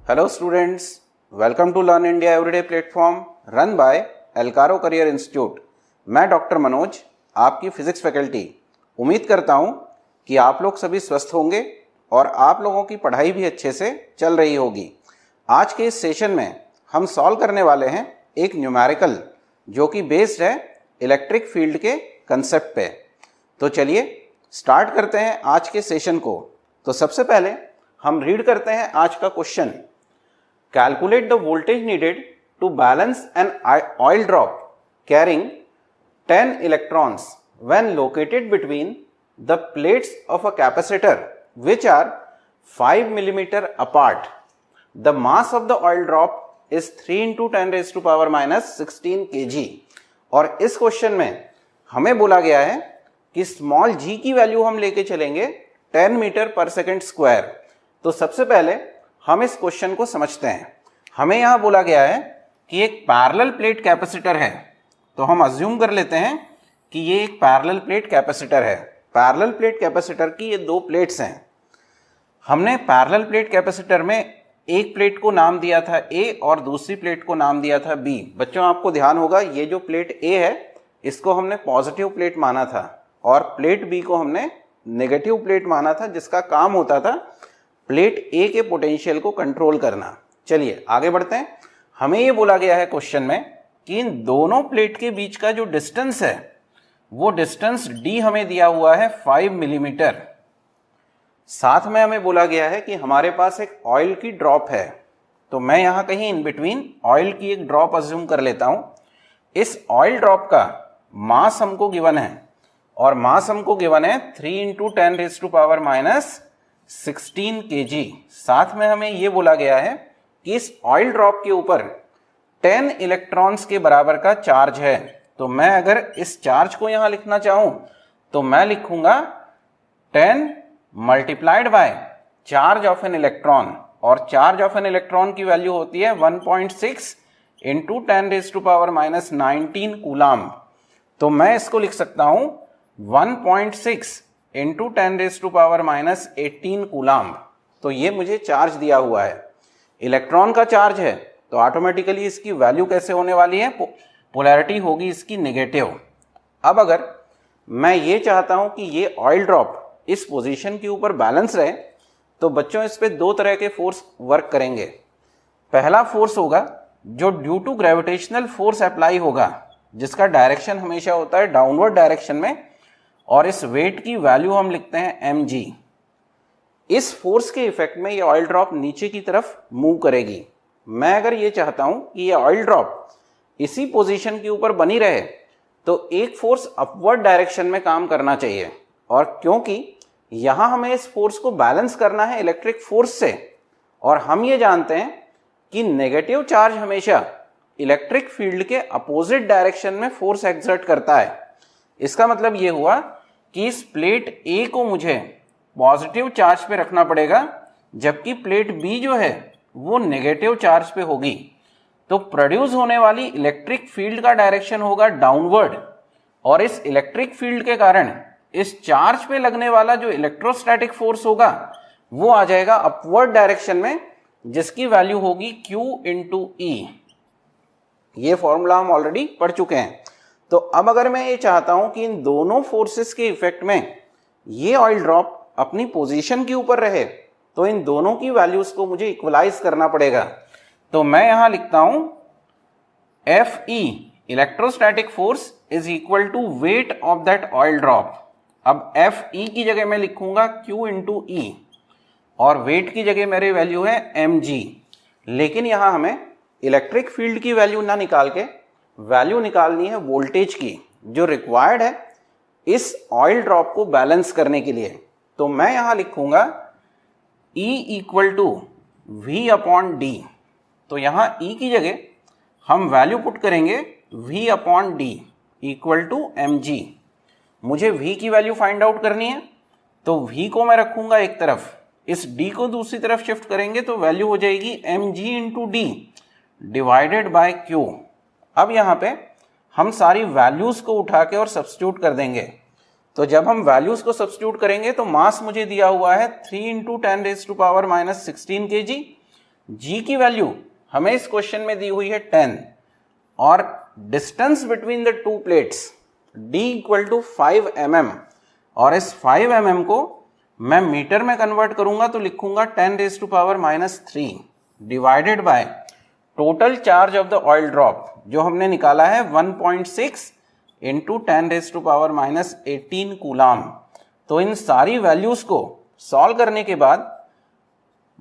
Hello students, welcome to Learn India Everyday platform run by एल्कारो career institute. मैं doctor Manoj, आपकी physics faculty. उम्मीद करता हूँ कि आप लोग सभी स्वस्थ होंगे और आप लोगों की पढ़ाई भी अच्छे से चल रही होगी। आज के इस सेशन में हम सॉल्व करने वाले हैं एक न्यूमेरिकल जो कि बेस्ड है इलेक्ट्रिक फील्ड के कंसेप्ट पे। तो चलिए स्टार्ट करते हैं आज के सेशन को। तो सबसे पहले हम रीड करते हैं आज का question. Calculate the voltage needed to balance an oil drop carrying 10 electrons when located between the plates of a capacitor which are 5 mm apart. The mass of the oil drop is 3 into 10 raised to power minus 16 kg। और इस question में हमें बोला गया है कि small जी की value हम लेके चलेंगे 10 मीटर पर सेकेंड स्क्वायर। तो सबसे पहले हम इस क्वेश्चन को समझते हैं। हमें यहां बोला गया है कि एक पैरेलल प्लेट कैपेसिटर है, तो हम अज्यूम कर लेते हैं कि ये एक पैरेलल प्लेट कैपेसिटर है। पैरेलल प्लेट कैपेसिटर की ये दो प्लेट्स हैं। हमने पैरेलल प्लेट कैपेसिटर में एक प्लेट को नाम दिया था ए और दूसरी प्लेट को नाम दिया था बी। बच्चों आपको ध्यान होगा ये जो प्लेट ए है इसको हमने पॉजिटिव प्लेट माना था और प्लेट बी को हमने नेगेटिव प्लेट माना था, जिसका काम होता था प्लेट ए के पोटेंशियल को कंट्रोल करना। चलिए आगे बढ़ते हैं। हमें ये बोला गया है क्वेश्चन में कि इन दोनों प्लेट के बीच का जो डिस्टेंस है वो डिस्टेंस डी हमें दिया हुआ है 5 मिलीमीटर। साथ में हमें बोला गया है कि हमारे पास एक ऑयल की ड्रॉप है, तो मैं यहां कहीं इन बिटवीन ऑयल की एक ड्रॉप अज्यूम कर लेता हूं। इस ऑयल ड्रॉप का मास हमको गिवन है और मास हमको गिवन है 3 into 10 raised to power minus 16 kg। साथ में हमें यह बोला गया है कि इस ऑयल ड्रॉप के ऊपर 10 इलेक्ट्रॉन्स के बराबर का चार्ज है। तो मैं अगर इस चार्ज को यहां लिखना चाहूं तो मैं लिखूंगा 10 multiplied by charge of an electron, और चार्ज ऑफ एन इलेक्ट्रॉन की वैल्यू होती है 1.6 into 10 raised to power minus 19 coulomb. तो मैं इसको लिख सकता हूं 1.6 into 10 raised to power minus 18 coulomb. तो ये मुझे चार्ज दिया हुआ है। इलेक्ट्रॉन का चार्ज है तो ऑटोमेटिकली इसकी वैल्यू कैसे होने वाली है, पोलैरिटी होगी इसकी नेगेटिव। अब अगर मैं ये चाहता हूं कि ये ऑयल ड्रॉप इस पोजीशन के ऊपर बैलेंस रहे, तो बच्चों इस पे दो तरह के फोर्स वर्क करेंगे। पहला फोर्स होगा जो due to gravitational force apply होगा, जिसका डायरेक्शन हमेशा होता है डाउनवर्ड डायरेक्शन में, और इस वेट की वैल्यू हम लिखते हैं mg। इस फोर्स के इफेक्ट में ये ऑयल ड्रॉप नीचे की तरफ मूव करेगी। मैं अगर ये चाहता हूं कि ये ऑयल ड्रॉप इसी पोजीशन के ऊपर बनी रहे, तो एक फोर्स अपवर्ड डायरेक्शन में काम करना चाहिए। और क्योंकि यहां हमें इस फोर्स को बैलेंस करना है इलेक्ट्रिक फोर्स से, और हम ये जानते हैं कि नेगेटिव चार्ज हमेशा इलेक्ट्रिक फील्ड के अपोजिट डायरेक्शन में फोर्स एक्सर्ट करता है। इसका मतलब ये हुआ कि इस प्लेट ए को मुझे पॉजिटिव चार्ज पे रखना पड़ेगा, जबकि प्लेट बी जो है वो नेगेटिव चार्ज पे होगी। तो प्रोड्यूस होने वाली इलेक्ट्रिक फील्ड का डायरेक्शन होगा डाउनवर्ड, और इस इलेक्ट्रिक फील्ड के कारण इस चार्ज पे लगने वाला जो इलेक्ट्रोस्टैटिक फोर्स होगा वो आ जाएगा अपवर्ड डायरेक्शन में, जिसकी वैल्यू होगी Q into E। ये फॉर्मूला हम ऑलरेडी पढ़ चुके हैं। तो अब अगर मैं ये चाहता हूं कि इन दोनों फोर्सेस के इफेक्ट में ये ऑयल ड्रॉप अपनी पोजीशन के ऊपर रहे, तो इन दोनों की वैल्यूज को मुझे इक्वलाइज करना पड़ेगा। तो मैं यहां लिखता हूं Fe electrostatic force is equal to weight of that oil drop. अब Fe की जगह मैं लिखूंगा Q into E और वेट की जगह मेरी वैल्यू है mg। लेकिन यहां हमें इलेक्ट्रिक फील्ड की वैल्यू ना निकाल के वैल्यू निकालनी है वोल्टेज की, जो रिक्वायर्ड है इस ऑयल ड्रॉप को बैलेंस करने के लिए। तो मैं यहां लिखूंगा E equal to V upon d. तो यहां E की जगह हम वैल्यू पुट करेंगे V upon d equal to mg। मुझे V की वैल्यू फाइंड आउट करनी है, तो V को मैं रखूंगा एक तरफ, इस D को दूसरी तरफ शिफ्ट करेंगे तो वैल्यू हो जाएगी mg into D divided by Q। अब यहां पे हम सारी वैल्यूज को उठा के और सब्स्टिट्यूट कर देंगे। तो जब हम वैल्यूज को सब्स्टिट्यूट करेंगे तो मास मुझे दिया हुआ है 3 into 10 raised to power minus 16 kg। जी की वैल्यू हमें इस क्वेश्चन में दी हुई है 10 और distance between the two plates d equal to 5 mm और इस 5 mm को मैं मीटर में कन्वर्ट करूंगा तो लिखूंगा 10⁻³ divided by total charge of the oil drop जो हमने निकाला है 1.6 इंटू 10⁻18 कूलाम। तो इन सारी वैल्यूज को सॉल्व करने के बाद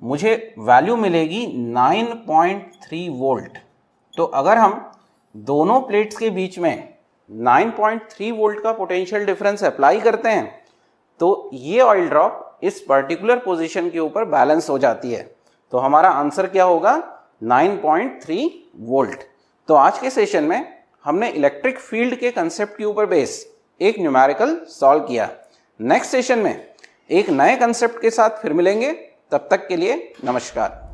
मुझे वैल्यू मिलेगी 9.3 वोल्ट। तो अगर हम दोनों प्लेट्स के बीच में 9.3 वोल्ट का पोटेंशियल डिफरेंस अप्लाई करते हैं तो ये ऑयल ड्रॉप इस पर्टिकुलर पोजीशन के ऊपर बैलेंस हो जाती है। तो हमारा आंसर क्या होगा 9.3 वोल्ट। तो आज के सेशन में हमने इलेक्ट्रिक फील्ड के कंसेप्ट के ऊपर बेस एक न्यूमेरिकल सॉल्व किया। नेक्स्ट सेशन में एक नए कंसेप्ट के साथ फिर मिलेंगे, तब तक के लिए नमस्कार।